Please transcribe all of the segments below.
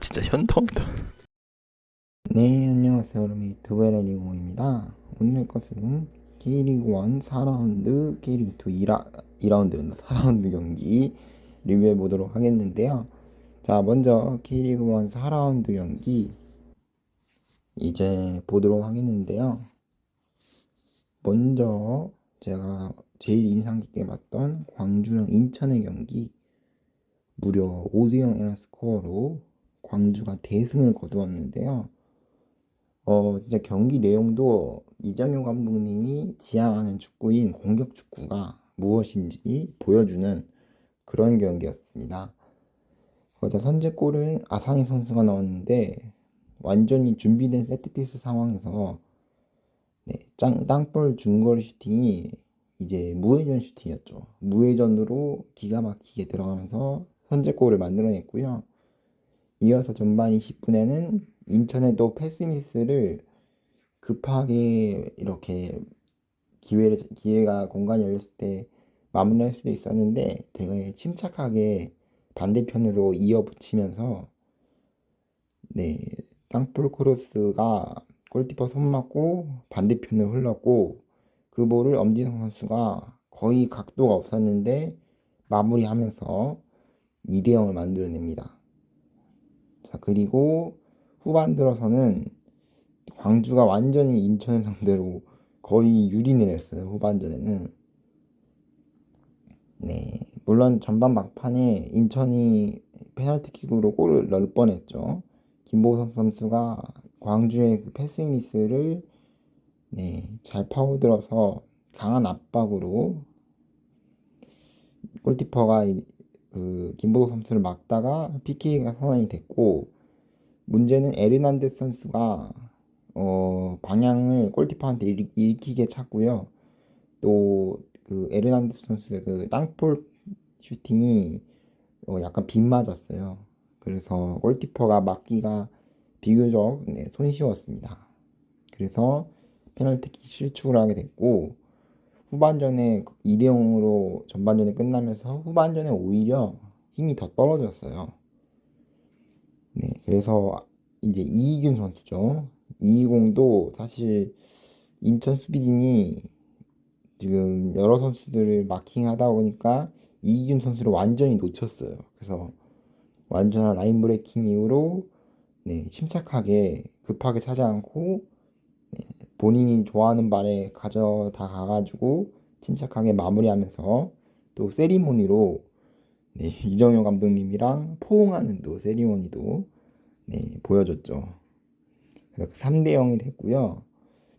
진짜 현타온다. 네, 안녕하세요. 여러분, 유튜브 레디공입니다. 오늘 것은 K리그 1 4라운드, K리그 2 2라운드는 4라운드 경기 리뷰해 보도록 하겠는데요. 자, 먼저 K리그 1 4라운드 경기 이제 보도록 하겠는데요. 먼저 제가 제일 인상 깊게 봤던 광주랑 인천의 경기, 무려 5대0이라는 스코어로 광주가 대승을 거두었는데요. 진짜 경기 내용도 이정효 감독님이 지향하는 축구인 공격 축구가 무엇인지 보여주는 그런 경기였습니다. 거기다 선제골은 아상희 선수가 넣었는데, 완전히 준비된 세트피스 상황에서 땅볼 중거리 슈팅이 이제 무회전 슈팅이었죠. 무회전으로 기가 막히게 들어가면서 선제골을 만들어냈고요. 이어서 전반 20분에는 인천의 또 패스미스를 급하게 이렇게 기회가 공간이 열렸을 때 마무리할 수도 있었는데, 되게 침착하게 반대편으로 이어붙이면서 땅볼 크로스가 골키퍼 손 맞고 반대편으로 흘렀고, 그 볼을 엄지성 선수가 거의 각도가 없었는데 마무리하면서 2대0을 만들어냅니다. 자, 그리고 후반 들어서는 광주가 완전히 인천을 상대로 거의 유린을 했어요. 후반전에는. 물론 전반 막판에 인천이 페널티킥으로 골을 넣을 뻔했죠. 김보성 선수가 광주의 그 패스 미스를 잘 파고들어서 강한 압박으로 골키퍼가 그 김보성 선수를 막다가 PK가 선언이 됐고, 문제는 에르난데스 선수가 방향을 골키퍼한테 읽히게 찼고요. 또 그 에르난데스 선수의 그 땅볼 슈팅이 약간 빗 맞았어요. 그래서 골키퍼가 막기가 비교적 손쉬웠습니다. 그래서 페널티킥 실축을 하게 됐고, 후반전에 2대0으로 전반전에 끝나면서 후반전에 오히려 힘이 더 떨어졌어요. 그래서 이제 이희균 선수죠. 이희공도 사실 인천 수비진이 지금 여러 선수들을 마킹하다 보니까 이희균 선수를 완전히 놓쳤어요. 그래서 완전한 라인 브레이킹 이후로 침착하게 급하게 차지 않고 본인이 좋아하는 발에 가져다 가가지고 침착하게 마무리하면서, 또 세리머니로 이정효 감독님이랑 포옹하는 또 세리머니도 보여줬죠. 3대0이 됐고요.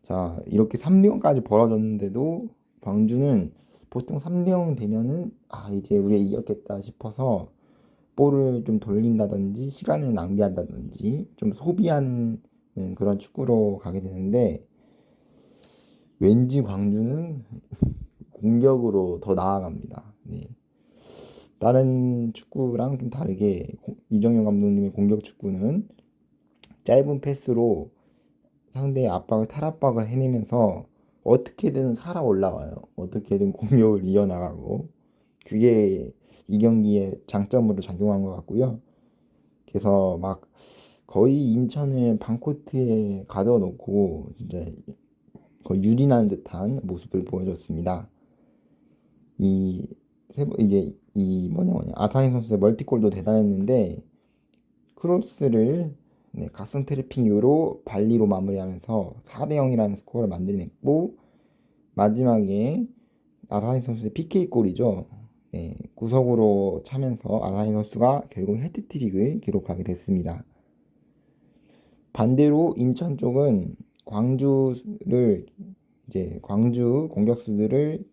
자, 이렇게 3대0까지 벌어졌는데도 광주는 보통 3대0 되면은 이제 우리가 이겼겠다 싶어서 볼을 좀 돌린다든지 시간을 낭비한다든지 좀 소비하는 그런 축구로 가게 되는데, 왠지 광주는 공격으로 더 나아갑니다. 다른 축구랑 좀 다르게 이정효 감독님의 공격 축구는 짧은 패스로 상대의 압박을 탈압박을 해내면서 어떻게든 살아 올라와요. 어떻게든 공격을 이어나가고, 그게 이 경기의 장점으로 작용한 것 같고요. 그래서 막 거의 인천을 반코트에 가둬놓고 진짜 거의 유린하는 듯한 모습을 보여줬습니다. 이제 아타인 선수의 멀티골도 대단했는데, 크로스를 가슴 트래핑 이후로 발리로 마무리하면서 4대0이라는 스코어를 만들어냈고, 마지막에 아타인 선수의 PK 골이죠. 구석으로 차면서 아타인 선수가 결국 해트트릭을 기록하게 됐습니다. 반대로 인천 쪽은 광주 공격수들을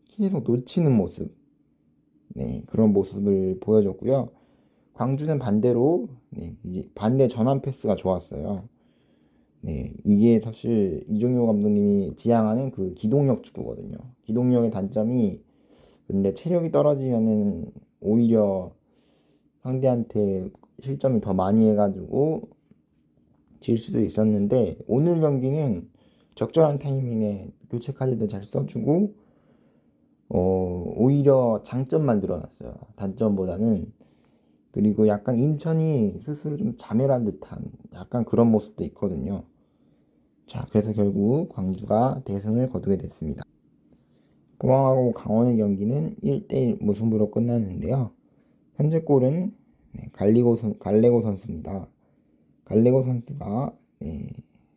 계속 놓치는 모습, 그런 모습을 보여줬고요. 광주는 반대로 이제 반대 전환 패스가 좋았어요. 이게 사실 이종효 감독님이 지향하는 그 기동력 축구거든요. 기동력의 단점이, 근데 체력이 떨어지면은 오히려 상대한테 실점을 더 많이 해가지고 질 수도 있었는데, 오늘 경기는 적절한 타이밍에 교체 카드도 잘 써주고 오히려 장점만 드러났어요. 단점보다는 그리고 약간 인천이 스스로 좀 자멸한 듯한 약간 그런 모습도 있거든요. 자, 그래서 결국 광주가 대승을 거두게 됐습니다. 포항하고 강원의 경기는 1대1 무승부로 끝났는데요. 현재 골은 갈레고 선수입니다. 갈레고 선수가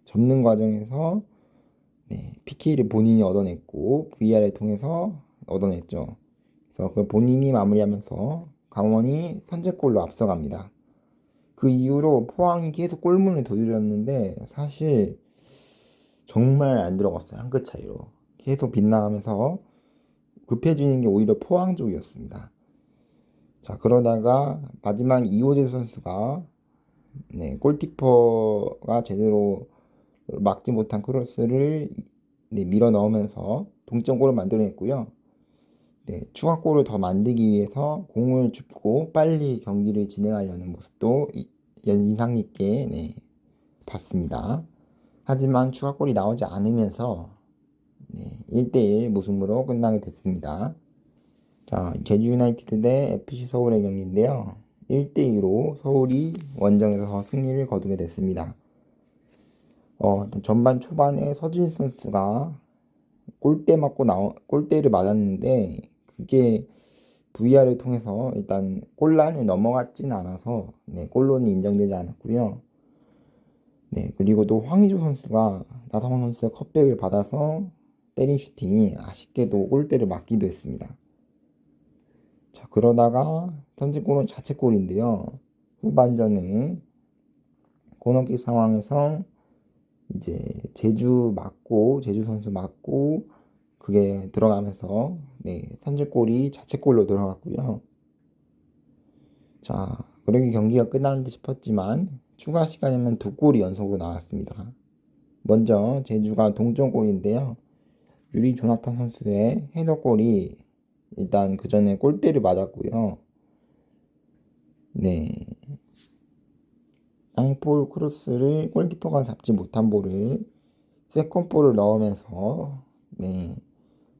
접는 과정에서 PK를 본인이 얻어냈고 VR을 통해서 얻어냈죠. 그래서 그걸 본인이 마무리하면서 강원이 선제골로 앞서갑니다. 그 이후로 포항이 계속 골문을 두드렸는데 사실 정말 안 들어갔어요. 한 끗 차이로. 계속 빗나가면서 급해지는 게 오히려 포항 쪽이었습니다. 자, 그러다가 마지막 이호재 선수가 골키퍼가 제대로 막지 못한 크로스를 밀어 넣으면서 동점골을 만들어냈고요. 추가골을 더 만들기 위해서 공을 줍고 빨리 경기를 진행하려는 모습도 인상 깊게 봤습니다. 하지만 추가골이 나오지 않으면서 1대1 무승부로 끝나게 됐습니다. 자, 제주 유나이티드 대 FC 서울의 경기인데요. 1대2로 서울이 원정에서 승리를 거두게 됐습니다. 전반 초반에 서진 선수가 골대를 맞았는데 그게 VR을 통해서 일단 골란을 넘어갔진 않아서 골로는 인정되지 않았고요. 그리고 또 황의조 선수가 나성원 선수의 컵백을 받아서 때린 슈팅이 아쉽게도 골대를 맞기도 했습니다. 자, 그러다가 선제골은 자책골인데요. 후반전에 코너킥 상황에서 이제 제주 선수 맞고 그게 들어가면서 선제골이 자책골로 들어갔고요. 자, 그러게 경기가 끝나는 듯 싶었지만 추가 시간이면 두 골이 연속으로 나왔습니다. 먼저 제주가 동점골인데요. 유리 조나탄 선수의 헤더골이 일단 그 전에 골대를 맞았고요. 땅볼 크로스를 골키퍼가 잡지 못한 볼을 세컨볼을 넣으면서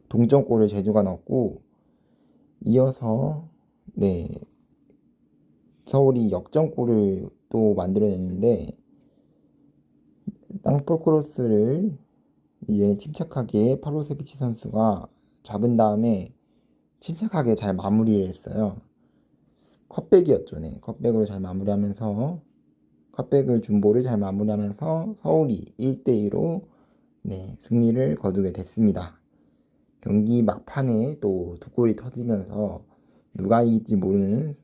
동점골을 제주가 넣었고 이어서 서울이 역전골을 또 만들어냈는데 땅볼 크로스를 이제 침착하게 팔로세비치 선수가 잡은 다음에 침착하게 잘 마무리를 했어요. 컷백이었죠. 컷백으로 잘 마무리하면서 컷백을 준 볼을 잘 마무리하면서 서울이 1대2로 승리를 거두게 됐습니다. 경기 막판에 또 두 골이 터지면서 누가 이길지 모르는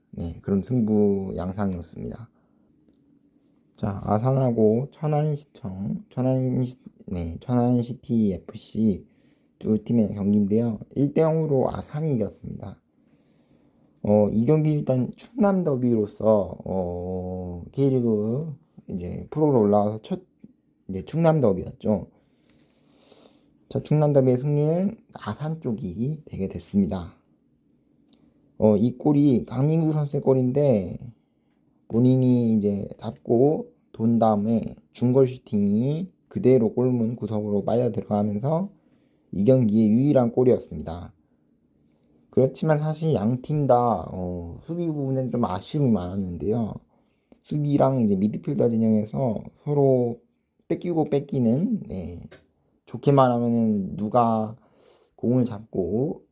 그런 승부 양상이었습니다. 자, 아산하고 천안시티 FC 두 팀의 경기인데요. 1대0으로 아산이 이겼습니다. 이 경기 일단 충남 더비로서 K리그 이제 프로로 올라와서 첫 이제 충남 더비였죠. 자, 충남 더비의 승리는 아산 쪽이 되게 됐습니다. 이 골이 강민구 선수의 골인데 본인이 이제 잡고 돈 다음에 중거리 슈팅이 그대로 골문 구석으로 빨려 들어가면서 이 경기의 유일한 골이었습니다. 그렇지만 사실 양 팀 다 수비 부분엔 좀 아쉬움이 많았는데요. 수비랑 이제 미드필더 진영에서 서로 뺏기고 뺏기는 좋게 말하면은 누가 공을 잡고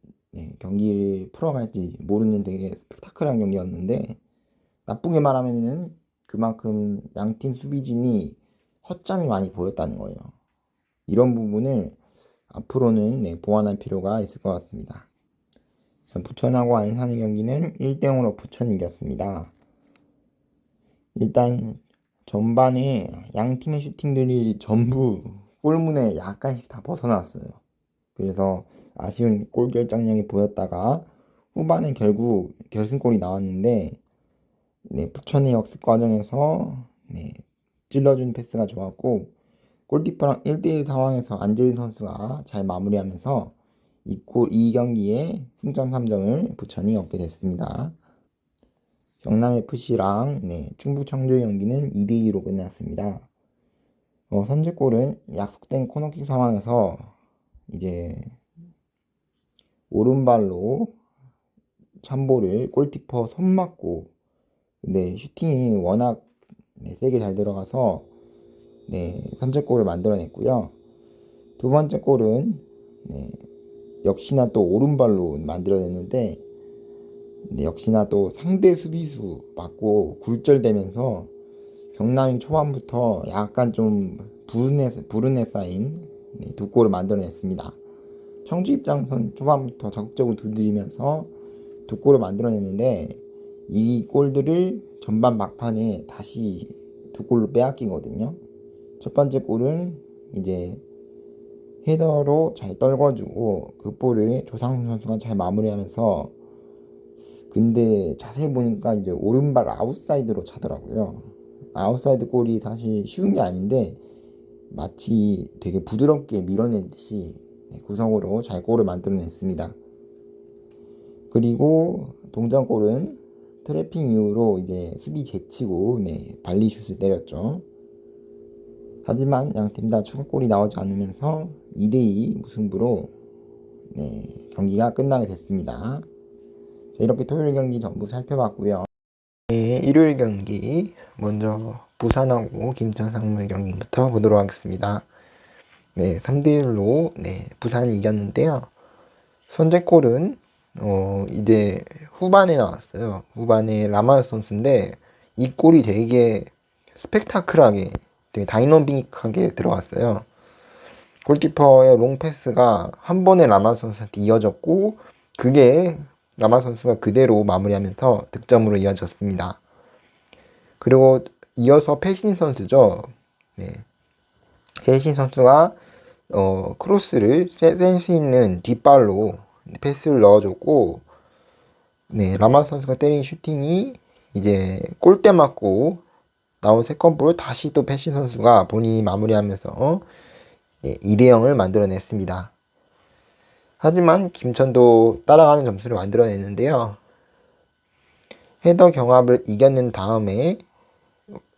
경기를 풀어갈지 모르는 되게 스펙타클한 경기였는데 나쁘게 말하면은 그만큼 양팀 수비진이 허점이 많이 보였다는 거예요. 이런 부분을 앞으로는 보완할 필요가 있을 것 같습니다. 부천하고 안산의 경기는 1대0으로 부천이 이겼습니다. 일단 전반에 양 팀의 슈팅들이 전부 골문에 약간씩 다 벗어났어요. 그래서 아쉬운 골 결정력이 보였다가 후반에 결국 결승골이 나왔는데 부천의 역습 과정에서 찔러준 패스가 좋았고 골키퍼랑 1대1 상황에서 안재인 선수가 잘 마무리하면서 이 경기에 승점 3점을 부천이 얻게 됐습니다. 경남FC랑 충북 청주의 경기는 2대2로 끝났습니다. 선제골은 약속된 코너킥 상황에서 이제 오른발로 참볼을 골키퍼 손 맞고 근데 슈팅이 워낙 세게 잘 들어가서 선제골을 만들어냈고요. 두 번째 골은 역시나 또 오른발로 만들어냈는데 역시나 또 상대 수비수 맞고 굴절되면서 경남이 초반부터 약간 좀 불운에 쌓인 두 골을 만들어냈습니다. 청주 입장에선 초반부터 적극적으로 두드리면서 두 골을 만들어냈는데 이 골들을 전반 막판에 다시 두 골로 빼앗기거든요. 첫 번째 골은 이제 헤더로 잘 떨궈주고 그 볼을 조상우 선수가 잘 마무리하면서 근데 자세히 보니까 이제 오른발 아웃사이드로 차더라고요. 아웃사이드 골이 사실 쉬운 게 아닌데 마치 되게 부드럽게 밀어내듯이 구석으로 잘 골을 만들어냈습니다. 그리고 동점골은 트래핑 이후로 이제 수비 제치고 발리슛을 때렸죠. 하지만 양팀 다 추가골이 나오지 않으면서 2대2 무승부로 경기가 끝나게 됐습니다. 이렇게 토요일 경기 전부 살펴봤고요. 일요일 경기 먼저 부산하고 김천 상무의 경기부터 보도록 하겠습니다. 3대1로 부산이 이겼는데요. 선제골은 이제 후반에 나왔어요. 후반에 라마스 선수인데 이 골이 되게 스펙타클하게 되게 다이너믹하게 들어갔어요. 골키퍼의 롱패스가 한 번에 라마스 선수한테 이어졌고 그게 라마스 선수가 그대로 마무리하면서 득점으로 이어졌습니다. 그리고 이어서 패신 선수죠. 패신 선수가 크로스를 센스 있는 뒷발로 패스를 넣어줬고 라마스 선수가 때린 슈팅이 이제 골대 맞고 나온 세컨볼을 다시 또 패신 선수가 본인이 마무리하면서 2대0을 만들어냈습니다. 하지만 김천도 따라가는 점수를 만들어냈는데요. 헤더 경합을 이겨낸 다음에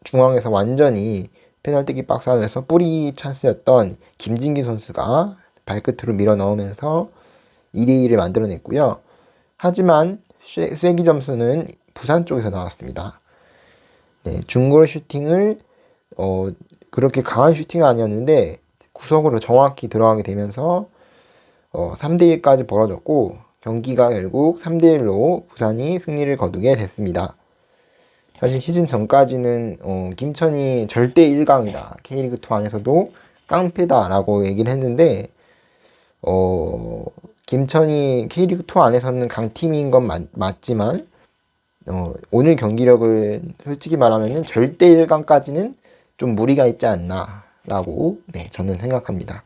중앙에서 완전히 페널티킥 박스 안에서 뿌리 찬스였던 김진기 선수가 발끝으로 밀어 넣으면서 2대2를 만들어냈고요. 하지만 쐐기 점수는 부산 쪽에서 나왔습니다. 중거리 슈팅을 그렇게 강한 슈팅은 아니었는데 구석으로 정확히 들어가게 되면서 3대1까지 벌어졌고 경기가 결국 3대1로 부산이 승리를 거두게 됐습니다. 사실 시즌 전까지는 김천이 절대 1강이다. K리그2 안에서도 깡패다라고 얘기를 했는데 김천이 K리그2 안에서는 강팀인 건 맞지만 오늘 경기력을 솔직히 말하면 절대 1강까지는 좀 무리가 있지 않나 라고 저는 생각합니다.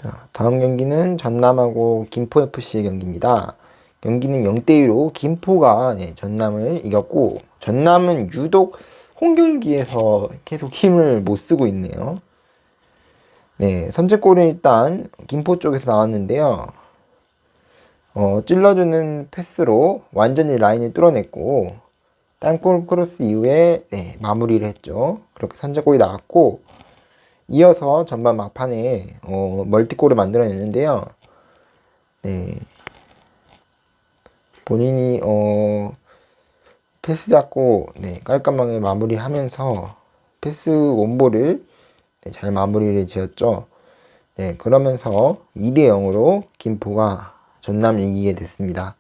자, 다음 경기는 전남하고 김포FC의 경기입니다. 경기는 0대2로 김포가 전남을 이겼고 전남은 유독 홈경기에서 계속 힘을 못 쓰고 있네요. 선제골은 일단 김포 쪽에서 나왔는데요. 찔러주는 패스로 완전히 라인을 뚫어냈고 땅볼 크로스 이후에 마무리를 했죠. 그렇게 선제골이 나왔고 이어서 전반 막판에 멀티골을 만들어냈는데요. 본인이 패스 잡고 깔끔하게 마무리하면서 패스 원볼을 잘 마무리를 지었죠. 그러면서 2대0으로 김포가 전남을 이기게 됐습니다.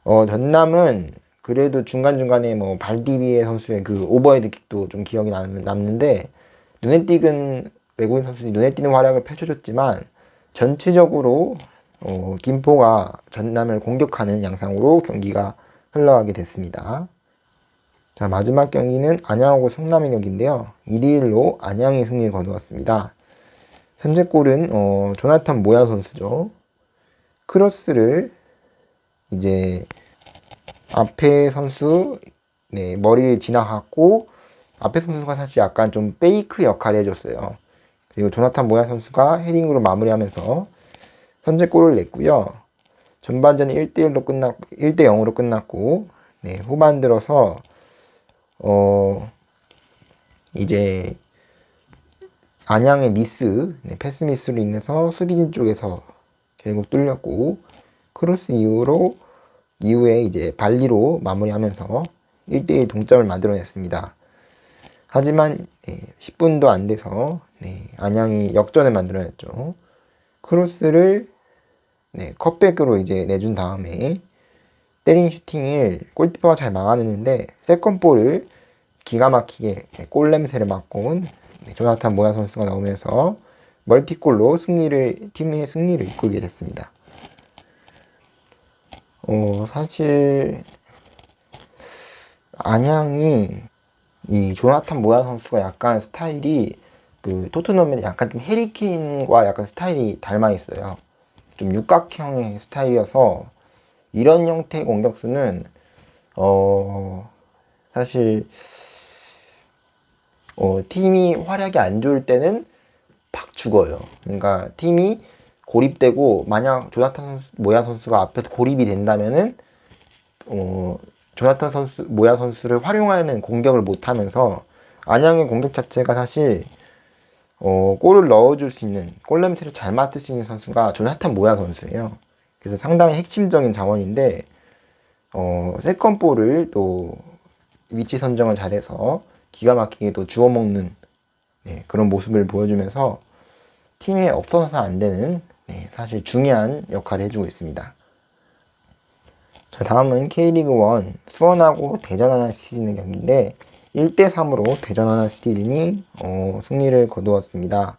전남은 그래도 중간중간에 뭐 발디비에 선수의 그 오버헤드 킥도 좀 기억이 남는데 눈에 띄는 외국인 선수들이 눈에 띄는 활약을 펼쳐줬지만 전체적으로 김포가 전남을 공격하는 양상으로 경기가 흘러가게 됐습니다. 자, 마지막 경기는 안양하고 성남의 경기인데요. 2대1로 안양이 승리를 거두었습니다. 선제골은 조나탄 모야 선수죠. 크로스를 이제 앞에 선수 머리를 지나갔고 앞에 선수가 사실 약간 좀 페이크 역할을 해줬어요. 그리고 조나탄 모야 선수가 헤딩으로 마무리하면서 선제골을 냈고요. 전반전이 1대0으로 끝났고 후반 들어서 이제 안양의 미스, 패스 미스로 인해서 수비진 쪽에서 결국 뚫렸고 크로스 이후에 이제 발리로 마무리하면서 1대1 동점을 만들어냈습니다. 하지만 10분도 안 돼서 안양이 역전을 만들어냈죠. 크로스를 컵백으로 이제 내준 다음에 때린 슈팅을 골키퍼가 잘 막아내는데 세컨볼을 기가 막히게 골 냄새를 맡고 조나탄 모야 선수가 나오면서 멀티골로 팀의 승리를 이끌게 됐습니다. 사실 안양이 이 조나탄 모야 선수가 약간 스타일이 그 토트넘의 약간 좀 해리케인과 약간 스타일이 닮아 있어요. 좀 육각형의 스타일이어서 이런 형태의 공격수는 사실 팀이 활약이 안 좋을 때는 팍 죽어요. 그러니까 팀이 고립되고 만약 조나탄 모야 선수가 앞에서 고립이 된다면은 조나탄 선수 모야 선수를 활용하는 공격을 못하면서 안양의 공격 자체가 사실 골을 넣어줄 수 있는 골 냄새를 잘 맡을 수 있는 선수가 조나탄 모야 선수예요. 그래서 상당히 핵심적인 자원인데 세컨볼을 또 위치 선정을 잘해서 기가 막히게 또 주워먹는 그런 모습을 보여주면서 팀에 없어서는 안 되는 사실 중요한 역할을 해주고 있습니다. 자, 다음은 K리그 1 수원하고 대전 하나시티즌의 경기인데 1대3으로 대전 하나시티즌이 승리를 거두었습니다.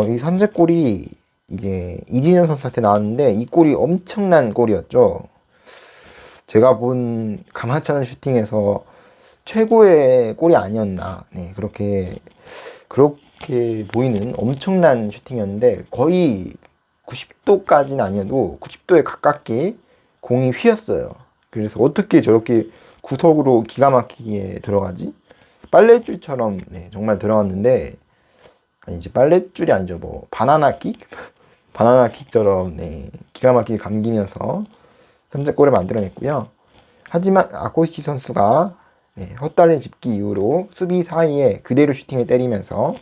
이 선제골이 이제 이진현 선수한테 나왔는데 이 골이 엄청난 골이었죠. 제가 본 가마차는 슈팅에서 최고의 골이 아니었나. 그렇게 보이는 엄청난 슈팅이었는데 거의 90도까지는 아니어도 90도에 가깝게 공이 휘었어요. 그래서 어떻게 저렇게 구석으로 기가 막히게 들어가지? 빨랫줄처럼 정말 들어갔는데 아니 이제 빨랫줄이 아니죠. 뭐 바나나킥? 바나나킥처럼 기가 막히게 감기면서 선제골을 만들어냈고요. 하지만 아코스키 선수가 헛다리 짚기 이후로 수비 사이에 그대로 슈팅을 때리면서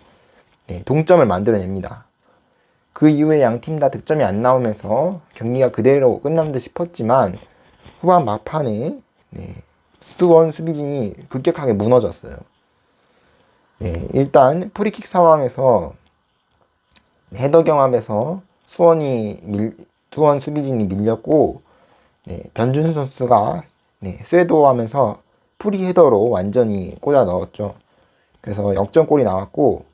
동점을 만들어냅니다. 그 이후에 양 팀 다 득점이 안 나오면서 경기가 그대로 끝난 듯 싶었지만 후반 막판에 수원 수비진이 급격하게 무너졌어요. 일단 프리킥 상황에서 헤더 경합에서 수원 수비진이 밀렸고 변준수 선수가 쇄도하면서 프리 헤더로 완전히 꽂아 넣었죠. 그래서 역전골이 나왔고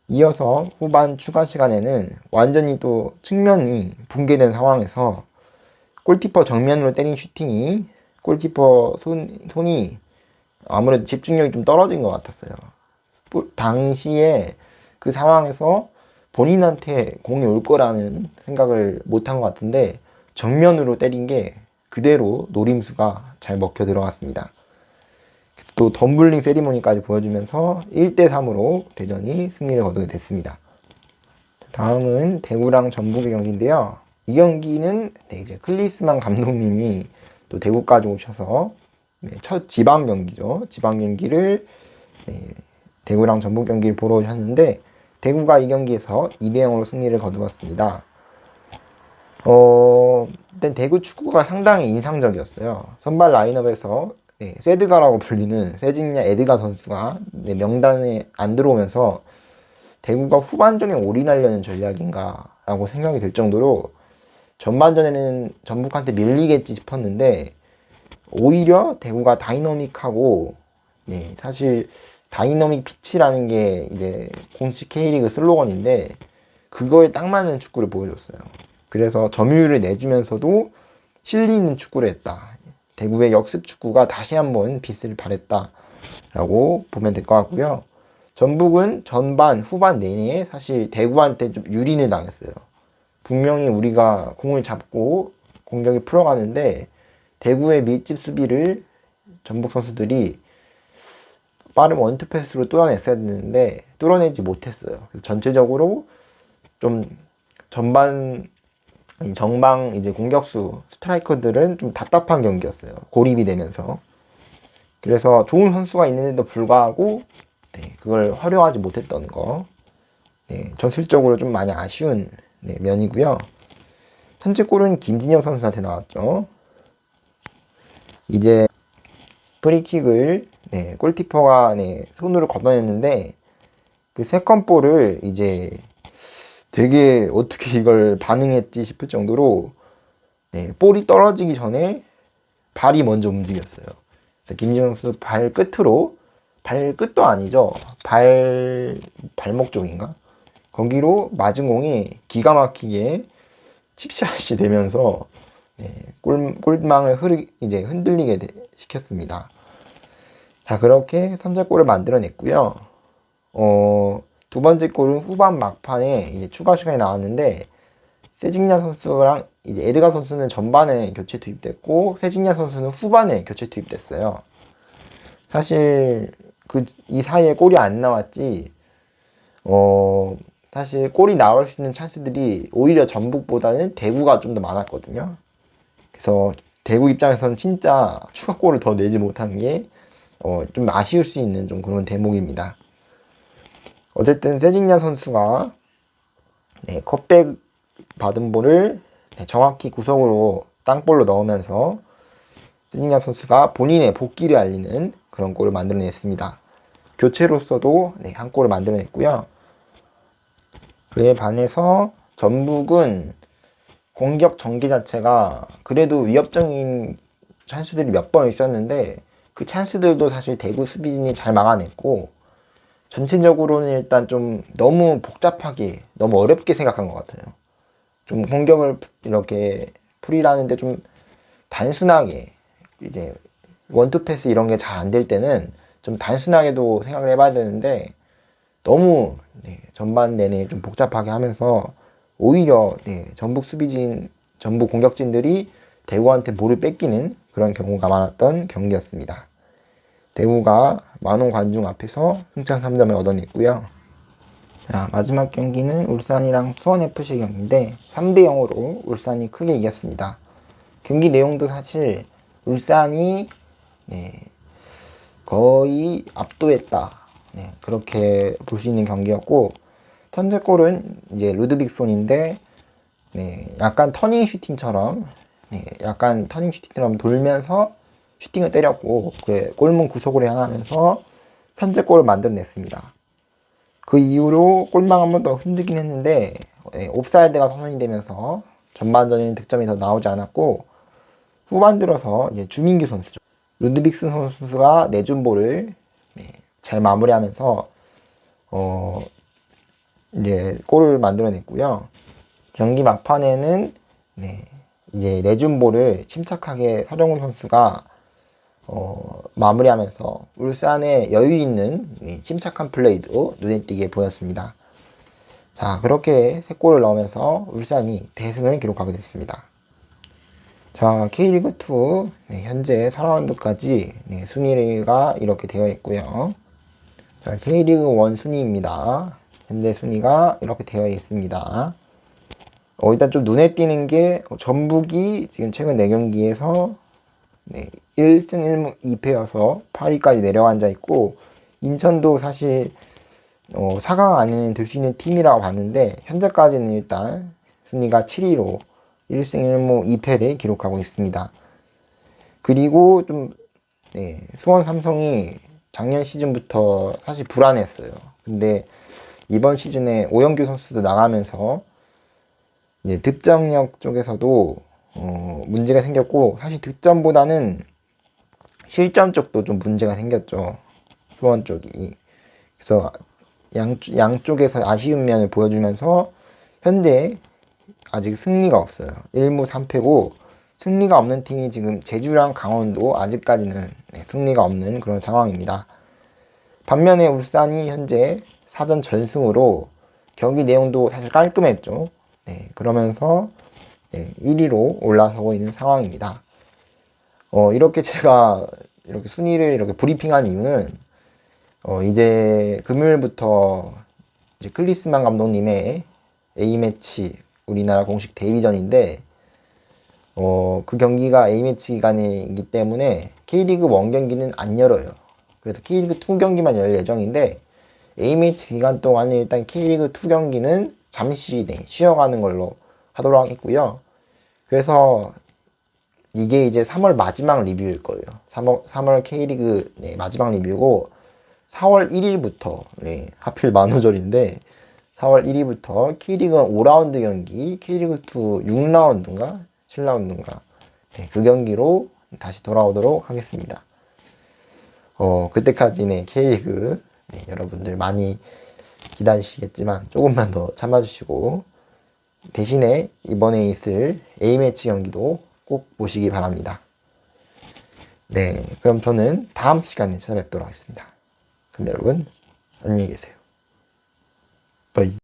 이어서 후반 추가 시간에는 완전히 또 측면이 붕괴된 상황에서 골키퍼 정면으로 때린 슈팅이 골키퍼 손이 아무래도 집중력이 좀 떨어진 것 같았어요. 당시에 그 상황에서 본인한테 공이 올 거라는 생각을 못한 것 같은데 정면으로 때린 게 그대로 노림수가 잘 먹혀 들어갔습니다. 또 덤블링 세리머니까지 보여주면서 1대3으로 대전이 승리를 거두게 됐습니다. 다음은 대구랑 전북의 경기인데요. 이 경기는 이제 클리스만 감독님이 또 대구까지 오셔서 첫 지방 경기죠. 지방 경기를 대구랑 전북 경기를 보러 오셨는데 대구가 이 경기에서 2대0으로 승리를 거두었습니다. 일단 대구 축구가 상당히 인상적이었어요. 선발 라인업에서 세드가라고 불리는 세징야 에드가 선수가 명단에 안 들어오면서 대구가 후반전에 올인하려는 전략인가 라고 생각이 들 정도로 전반전에는 전북한테 밀리겠지 싶었는데 오히려 대구가 다이너믹하고 사실 다이너믹 피치라는 게 이제 공식 K리그 슬로건인데 그거에 딱 맞는 축구를 보여줬어요. 그래서 점유율을 내주면서도 실리 있는 축구를 했다. 대구의 역습 축구가 다시 한번 빛을 발했다라고 보면 될 것 같고요. 전북은 전반, 후반 내내 사실 대구한테 좀 유린을 당했어요. 분명히 우리가 공을 잡고 공격이 풀어가는데 대구의 밀집 수비를 전북 선수들이 빠른 원투 패스로 뚫어냈어야 되는데 뚫어내지 못했어요. 그래서 전체적으로 좀 정방 이제 공격수 스트라이커들은 좀 답답한 경기였어요. 고립이 되면서. 그래서 좋은 선수가 있는데도 불구하고 그걸 활용하지 못했던 거. 전술적으로 좀 많이 아쉬운 면이고요. 선제골은 김진영 선수한테 나왔죠. 이제 프리킥을 골키퍼가 손으로 걷어냈는데 그 세컨볼을 이제 되게 어떻게 이걸 반응했지 싶을 정도로 볼이 떨어지기 전에 발이 먼저 움직였어요. 그래서 김진영 선수 발끝도 아니죠. 발목 쪽인가? 거기로 맞은 공이 기가 막히게 칩샷이 되면서 골망을 이제 흔들리게 시켰습니다. 자, 그렇게 선제골을 만들어냈고요. 두 번째 골은 후반 막판에 이제 추가 시간이 나왔는데 세징야 선수랑 이제 에드가 선수는 전반에 교체 투입됐고 세징야 선수는 후반에 교체 투입됐어요. 사실 이 사이에 골이 안 나왔지. 사실 골이 나올 수 있는 찬스들이 오히려 전북보다는 대구가 좀 더 많았거든요. 그래서 대구 입장에서는 진짜 추가골을 더 내지 못한 게 좀 아쉬울 수 있는 좀 그런 대목입니다. 어쨌든 세징야 선수가 컵백 받은 볼을 정확히 구석으로 땅볼로 넣으면서 세징야 선수가 본인의 복귀를 알리는 그런 골을 만들어냈습니다. 교체로서도 한 골을 만들어냈고요. 그에 반해서 전북은 공격 전개 자체가 그래도 위협적인 찬스들이 몇 번 있었는데 그 찬스들도 사실 대구 수비진이 잘 막아냈고 전체적으로는 일단 좀 너무 복잡하게 너무 어렵게 생각한 것 같아요. 좀 공격을 이렇게 풀이라는데 좀 단순하게 이제 원투 패스 이런 게 잘 안 될 때는 좀 단순하게도 생각을 해봐야 되는데 너무 전반 내내 좀 복잡하게 하면서 오히려 전북 공격진들이 대구한테 볼을 뺏기는 그런 경우가 많았던 경기였습니다. 대구가 만원 관중 앞에서 승점 3점을 얻어냈고요. 자, 마지막 경기는 울산이랑 수원FC 경기인데 3대 0으로 울산이 크게 이겼습니다. 경기 내용도 사실 울산이 거의 압도했다. 그렇게 볼 수 있는 경기였고 선제골은 이제 루드빅손인데 약간 터닝 슈팅처럼 돌면서 슈팅을 때렸고 골문 구석으로 향하면서 선제골을 만들어냈습니다. 그 이후로 골망 한 번 더 흔들긴 했는데 옵사이드가 선언이 되면서 전반전에는 득점이 더 나오지 않았고 후반 들어서 이제 주민규 선수죠. 루드빅슨 선수가 내준 볼을 잘 마무리하면서 이제 골을 만들어냈고요. 경기 막판에는 이제 내준 볼을 침착하게 서정훈 선수가 마무리하면서 울산의 여유 있는 침착한 플레이도 눈에 띄게 보였습니다. 자, 그렇게 3골을 넣으면서 울산이 대승을 기록하게 됐습니다. 자, K리그2 현재 4라운드까지 순위가 이렇게 되어 있고요. 자, K리그1 순위입니다. 현재 순위가 이렇게 되어 있습니다. 일단 좀 눈에 띄는 게 전북이 지금 최근 4경기에서 1승 1무 2패여서 8위까지 내려앉아 있고 인천도 사실 4강 안에는 들 수 있는 팀이라고 봤는데 현재까지는 일단 순위가 7위로 1승 1무 2패를 기록하고 있습니다. 그리고 좀 수원 삼성이 작년 시즌부터 사실 불안했어요. 근데 이번 시즌에 오영규 선수도 나가면서 이제 득점력 쪽에서도 문제가 생겼고 사실 득점보다는 실점 쪽도 좀 문제가 생겼죠. 수원 쪽이. 그래서 양쪽에서 아쉬운 면을 보여주면서 현재 아직 승리가 없어요. 1무 3패고 승리가 없는 팀이 지금 제주랑 강원도 아직까지는 승리가 없는 그런 상황입니다. 반면에 울산이 현재 사전 전승으로 경기 내용도 사실 깔끔했죠. 그러면서 1위로 올라서고 있는 상황입니다. 이렇게 제가 이렇게 순위를 이렇게 브리핑한 이유는 이제 금요일부터 이제 클리스만 감독님의 A매치 우리나라 공식 데뷔전인데 그 경기가 A매치 기간이기 때문에 K리그 1 경기는 안 열어요. 그래서 K리그 2 경기만 열 예정인데 A매치 기간 동안에 일단 K리그 2 경기는 잠시 쉬어가는 걸로 하도록 하겠고요. 그래서 이게 이제 3월 마지막 리뷰일 거예요. 3월 K리그 네, 마지막 리뷰고 4월 1일부터 네, 하필 만우절인데 4월 1일부터 K리그 5라운드 경기, K리그2 6라운드인가 7라운드인가 네, 그 경기로 다시 돌아오도록 하겠습니다. 그때까지는 K리그 네, 여러분들 많이 기다리시겠지만 조금만 더 참아주시고 대신에 이번에 있을 A매치 경기도 꼭 보시기 바랍니다. 네, 그럼 저는 다음 시간에 찾아뵙도록 하겠습니다. 그럼 여러분 안녕히 계세요. 바이.